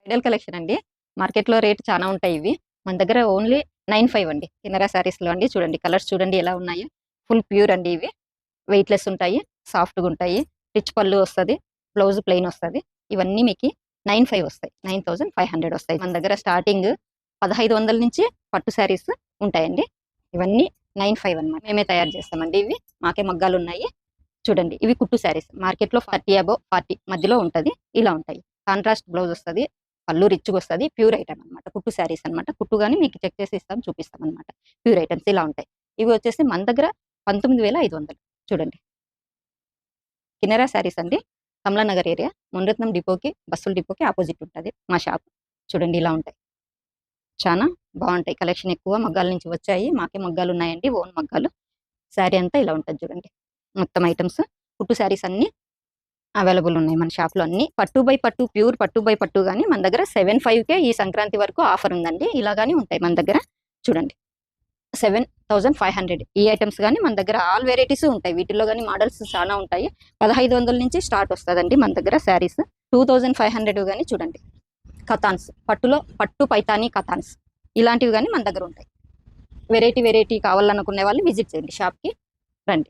Bridal collection అండి. మార్కెట్‌లో rate చానా ఉంటాయి ఇవి. మన దగ్గర ఓన్లీ 95 అండి. కిన్నెరా శారీస్‌లో అండి. చూడండి కలర్స్ చూడండి ఎలా ఉన్నాయో. ఫుల్ ప్యూర్ అండి ఇవి. వెయిట్‌లెస్ ఉంటాయి. సాఫ్ట్‌గా ఉంటాయి. రిచ్ పళ్ళు వస్తది. బ్లౌజ్ ప్లెయిన్ వస్తది. ఇవన్నీ మీకి 95 వస్తాయి. 9500 వస్తాయి. మన దగ్గర స్టార్టింగ్ 1500 నుంచి పట్టు శారీస్ ఉంటాయండి. ఇవన్నీ 95 అన్నమాట. మేమే తయారు చేస్తామండి ఇవి. మాకే మగ్గాలున్నాయి. చూడండి ఇవి కుట్టు శారీస్. మార్కెట్‌లో 40 అబోవ్ 40 మధ్యలో ఉంటది. ఇలా ఉంటాయి. కాంట్రాస్ట్ బ్లౌజ్ వస్తది. పళ్ళు రిచ్‌గా వస్తది. ప్యూర్ ఐటెమ్ అన్నమాట. కుట్టు శారీస్ అన్నమాట. కుట్టు గాని మీకు చెక్ చేసి ఇస్తాం, చూపిస్తాం అన్నమాట. ప్యూర్ ఐటెమ్స్ ఇలా ఉంటాయి. ఇవి వచ్చేసి మన దగ్గర 19,500 చూడండి. కిన్నెరా శారీస్ అండి. కమలానగర్ ఏరియా మునిరత్నం డిపోకి, బస్సుల డిపోకి అపోజిట్ ఉంటది మా షాప్. చూడండి ఇలా ఉంటాయి. చానా బావుంటాయి. కలెక్షన్ ఎక్కువ మగ్గాల నుంచి వచ్చాయి. మాకే మగ్గాలున్నాయండి. ఓన్ మగ్గాలు. శారీ అంతా ఇలా ఉంటది చూడండి. మొత్తం ఐటెమ్స్ కుట్టు శారీస్ అన్నీ అవైలబుల్ ఉన్నాయి మన షాప్‌లో అన్నీ. పట్టు బై పట్టు, ప్యూర్ పట్టు బై పట్టు గాని మన దగ్గర 75,000కే ఈ సంక్రాంతి వరకు ఆఫర్ ఉందండి. ఇలా గాని ఉంటాయి మన దగ్గర. చూడండి. 7,500 ఈ ఐటెమ్స్ గాని మన దగ్గర ఆల్ వెరైటీస్ ఉంటాయి. వీటిల్లో గాని మోడల్స్ చాలా ఉంటాయి. 1500 నుంచి స్టార్ట్ వస్తదండి మన దగ్గర శారీస్. 2,500 గాని చూడండి. కతాన్స్ పట్టులో పట్టు పైతాని కతాన్స్ ఇలాంటివి గాని మన దగ్గర ఉంటాయి. వెరైటీ కావాలనుకునే వాళ్ళు విజిట్ చేయండి షాప్‌కి రండి.